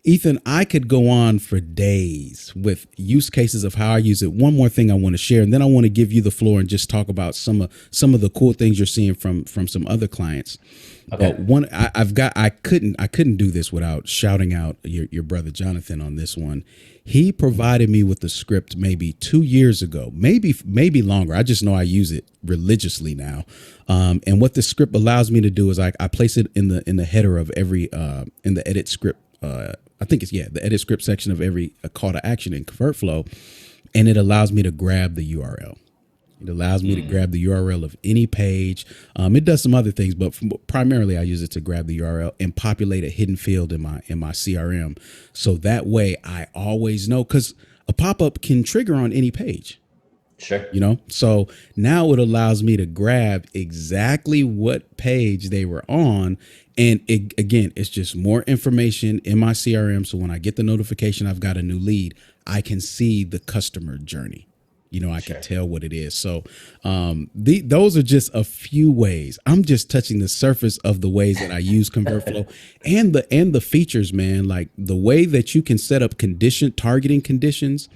Ethan, I could go on for days with use cases of how I use it. One more thing I want to share, and then I want to give you the floor and just talk about some of the cool things you're seeing from some other clients. Okay. But one, I couldn't do this without shouting out your brother Jonathan on this one. He provided me with the script maybe 2 years ago, maybe longer. I just know I use it religiously now. And what the script allows me to do is I place it in the header of every in the edit script. I think it's the edit script section of every call to action in ConvertFlow, and it allows me to grab the URL. It allows me to grab the URL of any page. It does some other things, but primarily I use it to grab the URL and populate a hidden field in my CRM. So that way I always know, because a pop-up can trigger on any page. Sure. So now it allows me to grab exactly what page they were on. And it's just more information in my CRM. So when I get the notification, I've got a new lead, I can see the customer journey. I can tell what it is. So those are just a few ways. I'm just touching the surface of the ways that I use ConvertFlow and the features, man. Like the way that you can set up targeting conditions.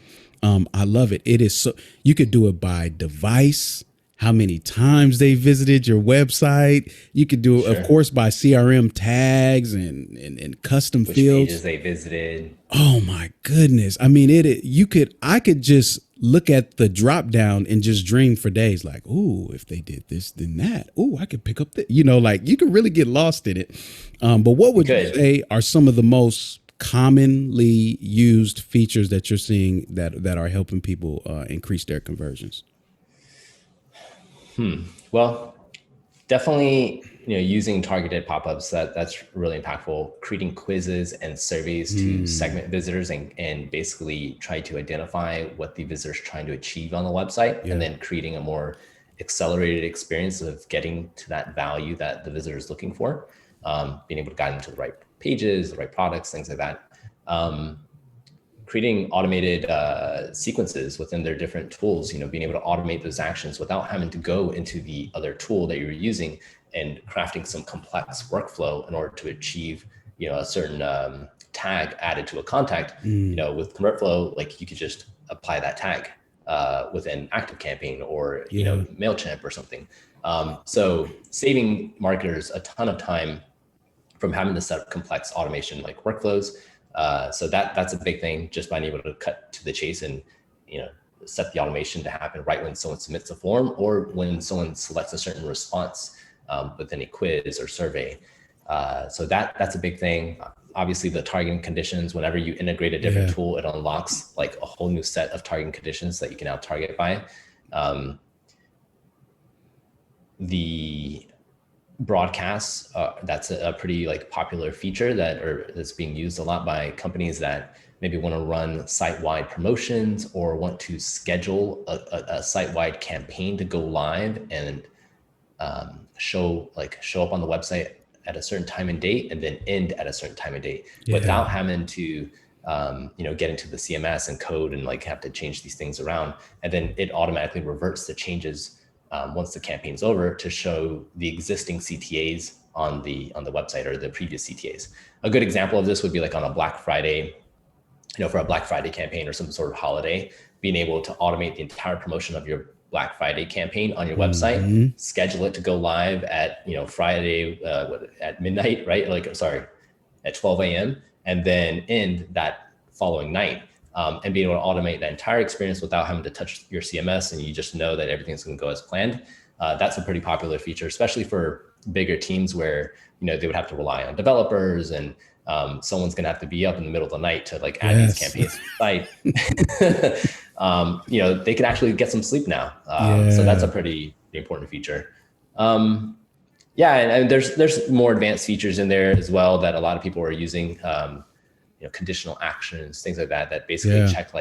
I love it. It is so you could do it by device, how many times they visited your website. You could do it, of course, by CRM tags and custom Which fields. Pages they visited. Oh my goodness. I mean, I could just look at the drop down and just dream for days. Like, ooh, if they did this, then that. Ooh, I could pick up that. Like you could really get lost in it. But what would you say are some of the most commonly used features that you're seeing that are helping people increase their conversions? Well, definitely, using targeted pop-ups, that's really impactful. Creating quizzes and surveys to segment visitors and basically try to identify what the visitor's trying to achieve on the website, and then creating a more accelerated experience of getting to that value that the visitor is looking for. Being able to guide them to the right pages, the right products, things like that. Creating automated sequences within their different tools, being able to automate those actions without having to go into the other tool that you're using and crafting some complex workflow in order to achieve, a certain tag added to a contact. With ConvertFlow, like you could just apply that tag within ActiveCampaign or, MailChimp or something. So saving marketers a ton of time from having to set up complex automation like workflows. So that's a big thing, just being able to cut to the chase and, set the automation to happen right when someone submits a form or when someone selects a certain response within a quiz or survey. So that's a big thing. Obviously the targeting conditions, whenever you integrate a different tool, it unlocks like a whole new set of targeting conditions that you can now target by. The broadcasts, that's a pretty like popular feature that's being used a lot by companies that maybe want to run site-wide promotions or want to schedule a site-wide campaign to go live and show up on the website at a certain time and date and then end at a certain time and date without having to get into the CMS and code and like have to change these things around. And then it automatically reverts the changes once the campaign's over to show the existing CTAs on the website or the previous CTAs. A good example of this would be like on a Black Friday, for a Black Friday campaign or some sort of holiday, being able to automate the entire promotion of your Black Friday campaign on your website, schedule it to go live at, Friday at midnight, right? At 12 a.m. and then end that following night. And being able to automate that entire experience without having to touch your CMS, and you just know that everything's going to go as planned. That's a pretty popular feature, especially for bigger teams where, they would have to rely on developers and someone's going to have to be up in the middle of the night to like add these campaigns to the site. They can actually get some sleep now. So that's a pretty important feature. And there's more advanced features in there as well that a lot of people are using. Conditional actions, things like that basically check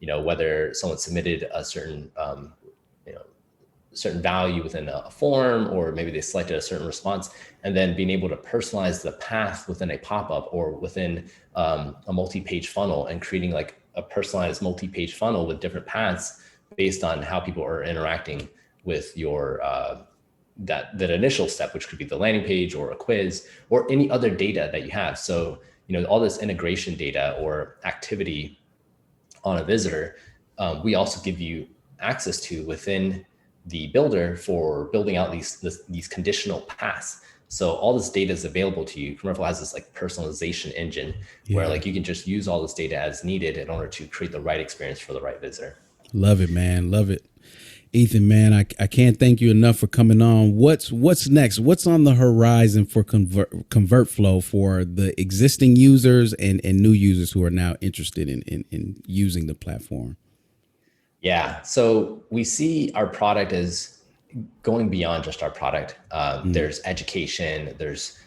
whether someone submitted a certain certain value within a form, or maybe they selected a certain response, and then being able to personalize the path within a pop-up or within a multi-page funnel, and creating like a personalized multi-page funnel with different paths based on how people are interacting with your that initial step, which could be the landing page or a quiz or any other data that you have. So all this integration data or activity on a visitor, we also give you access to within the builder for building out these conditional paths. So all this data is available to you. ConvertFlow has this like personalization engine where like you can just use all this data as needed in order to create the right experience for the right visitor. Love it, man. Love it. Ethan, man, I can't thank you enough for coming on. What's next? What's on the horizon for ConvertFlow for the existing users and new users who are now interested in using the platform? Yeah, so we see our product as going beyond just our product. There's education, there's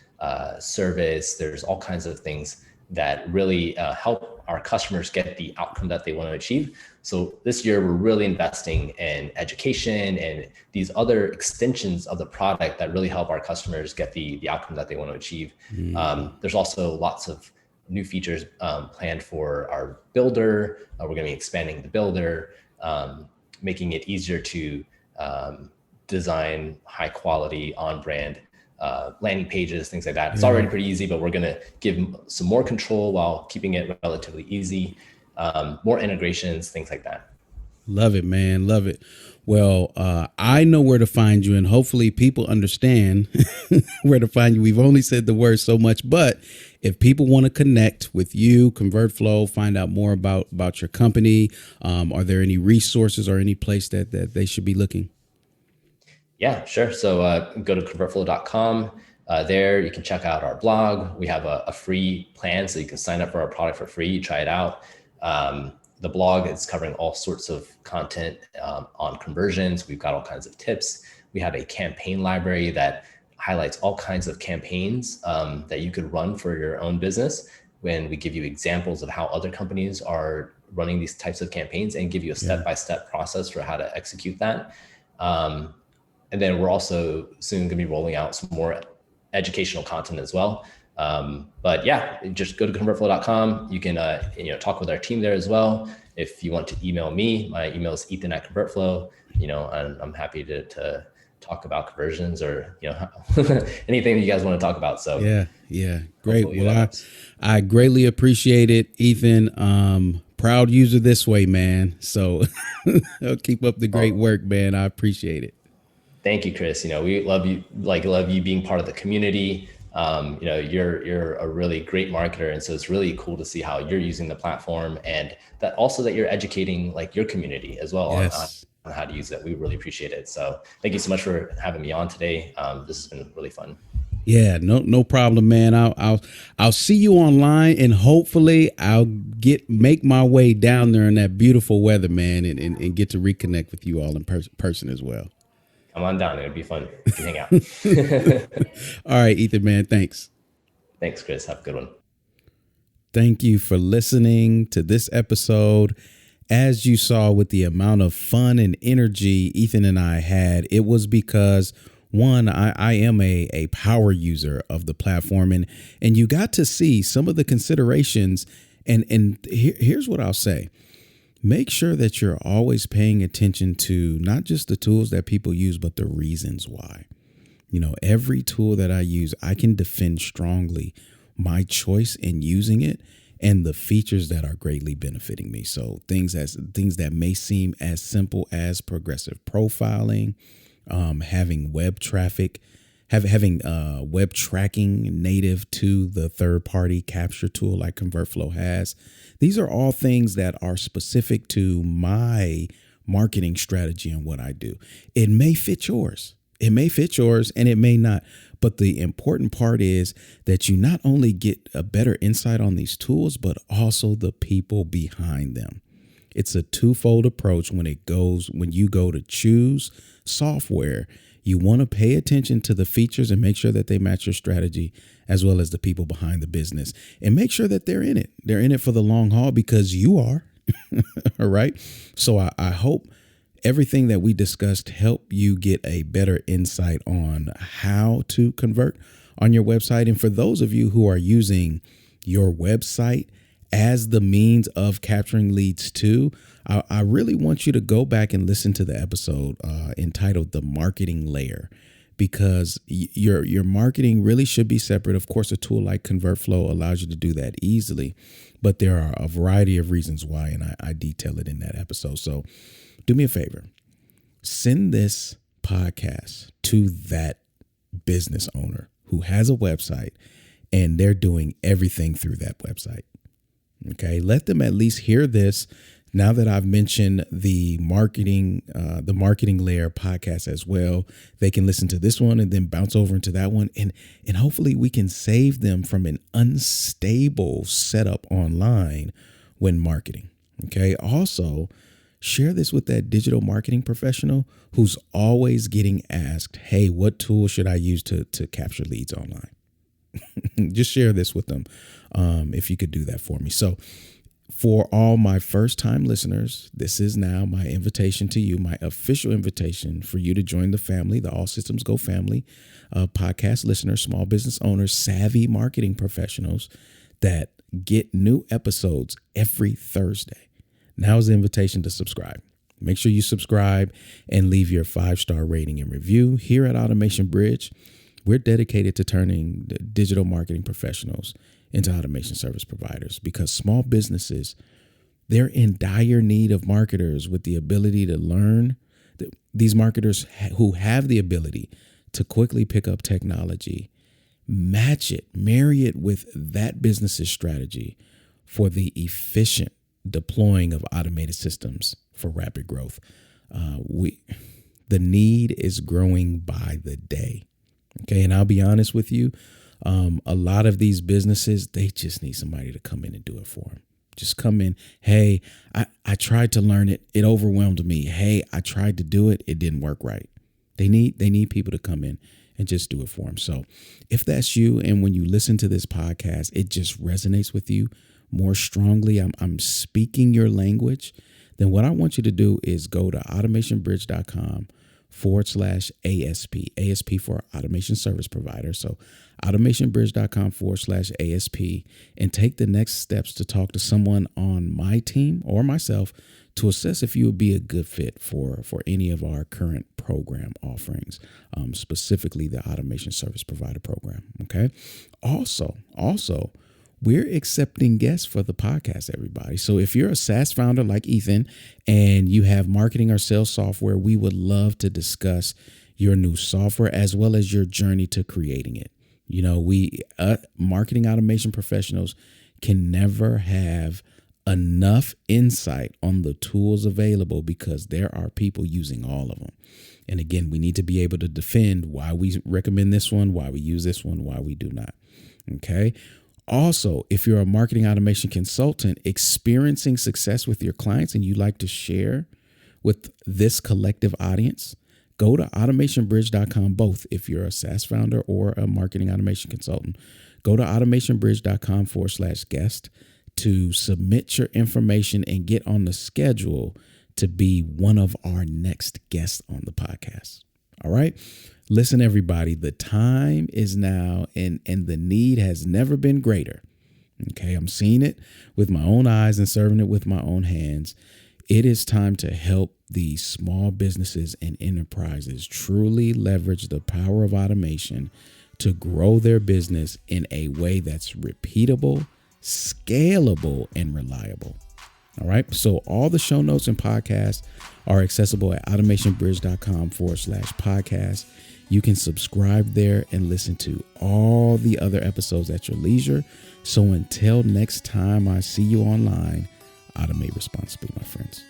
service, there's all kinds of things that really help our customers get the outcome that they want to achieve. So this year, we're really investing in education and these other extensions of the product that really help our customers get the outcome that they want to achieve. There's also lots of new features planned for our builder. We're going to be expanding the builder, making it easier to design high quality on brand landing pages, things like that. It's already pretty easy, but we're going to give some more control while keeping it relatively easy. More integrations, things like that. Love it, man. Love it. Well, I know where to find you, and hopefully people understand where to find you. We've only said the word so much, but if people want to connect with you, ConvertFlow, find out more about your company, are there any resources or any place that they should be looking? Yeah, sure. So go to ConvertFlow.com. There you can check out our blog. We have a free plan, so you can sign up for our product for free, try it out. The blog is covering all sorts of content on conversions. We've got all kinds of tips. We have a campaign library that highlights all kinds of campaigns that you could run for your own business, when we give you examples of how other companies are running these types of campaigns and give you a step-by-step process for how to execute that. And then we're also soon going to be rolling out some more educational content as well. But yeah, just go to convertflow.com. You can talk with our team there as well. If you want to email me, my email is ethan@convertflow. And I'm happy to talk about conversions or anything that you guys want to talk about. So yeah, great. Well, I greatly appreciate it, Ethan. Proud user this way, man. So keep up the great work, man. I appreciate it. Thank you, Chris. We love you, love you being part of the community. You're a really great marketer. And so it's really cool to see how you're using the platform, and that you're educating your community as well on how to use it. We really appreciate it. So thank you so much for having me on today. This has been really fun. Yeah, no problem, man. I'll see you online, and hopefully I'll make my way down there in that beautiful weather, man, and get to reconnect with you all in person as well. Come on down. It'd be fun. We can hang out. All right, Ethan, man. Thanks. Thanks, Chris. Have a good one. Thank you for listening to this episode. As you saw, with the amount of fun and energy Ethan and I had, it was because, one, I am a power user of the platform, and you got to see some of the considerations. And here's what I'll say. Make sure that you're always paying attention to not just the tools that people use, but the reasons why. Every tool that I use, I can defend strongly my choice in using it and the features that are greatly benefiting me. So things that may seem as simple as progressive profiling, having web traffic, having web tracking native to the third-party capture tool like ConvertFlow has. These are all things that are specific to my marketing strategy and what I do. It may fit yours. And it may not. But the important part is that you not only get a better insight on these tools, but also the people behind them. It's a twofold approach when you go to choose software. You want to pay attention to the features and make sure that they match your strategy, as well as the people behind the business, and make sure that they're in it. They're in it for the long haul, because you are. All right. So I hope everything that we discussed helped you get a better insight on how to convert on your website. And for those of you who are using your website as the means of capturing leads too, I really want you to go back and listen to the episode entitled The Marketing Layer, because your marketing really should be separate. Of course, a tool like ConvertFlow allows you to do that easily, but there are a variety of reasons why, and I detail it in that episode. So do me a favor, send this podcast to that business owner who has a website and they're doing everything through that website. Okay, let them at least hear this. Now that I've mentioned the marketing layer podcast as well, they can listen to this one and then bounce over into that one. And hopefully we can save them from an unstable setup online when marketing. Okay. Also, share this with that digital marketing professional who's always getting asked, hey, what tool should I use to capture leads online? Just share this with them if you could do that for me. So for all my first time listeners, this is now my invitation to you, my official invitation for you to join the family, the All Systems Go family of podcast listeners, small business owners, savvy marketing professionals that get new episodes every Thursday. Now is the invitation to subscribe. Make sure you subscribe and leave your 5-star rating and review. Here at Automation Bridge, we're dedicated to turning the digital marketing professionals into automation service providers, because small businesses, they're in dire need of marketers with the ability to learn. These marketers who have the ability to quickly pick up technology, match it, marry it with that business's strategy for the efficient deploying of automated systems for rapid growth. The need is growing by the day. Okay. And I'll be honest with you. A lot of these businesses, they just need somebody to come in and do it for them. Just come in. Hey, I tried to learn it. It overwhelmed me. Hey, I tried to do it. It didn't work right. They need people to come in and just do it for them. So if that's you, and when you listen to this podcast, it just resonates with you more strongly, I'm speaking your language, then what I want you to do is go to automationbridge.com/ASP, ASP for Automation Service Provider. So automationbridge.com/ASP, and take the next steps to talk to someone on my team or myself to assess if you would be a good fit for any of our current program offerings, specifically the Automation Service Provider program. Okay. Also, we're accepting guests for the podcast, everybody. So if you're a SaaS founder like Ethan and you have marketing or sales software, we would love to discuss your new software as well as your journey to creating it. You know, we marketing automation professionals can never have enough insight on the tools available because there are people using all of them. And again, we need to be able to defend why we recommend this one, why we use this one, why we do not. Okay. Also, if you're a marketing automation consultant experiencing success with your clients and you like to share with this collective audience, go to automationbridge.com, both if you're a SaaS founder or a marketing automation consultant. Go to automationbridge.com/guest to submit your information and get on the schedule to be one of our next guests on the podcast. All right. Listen, everybody, the time is now and the need has never been greater. Okay. I'm seeing it with my own eyes and serving it with my own hands. It is time to help these small businesses and enterprises truly leverage the power of automation to grow their business in a way that's repeatable, scalable, and reliable. All right. So all the show notes and podcasts are accessible at automationbridge.com/podcast. You can subscribe there and listen to all the other episodes at your leisure. So until next time I see you online, automate responsibly, my friends.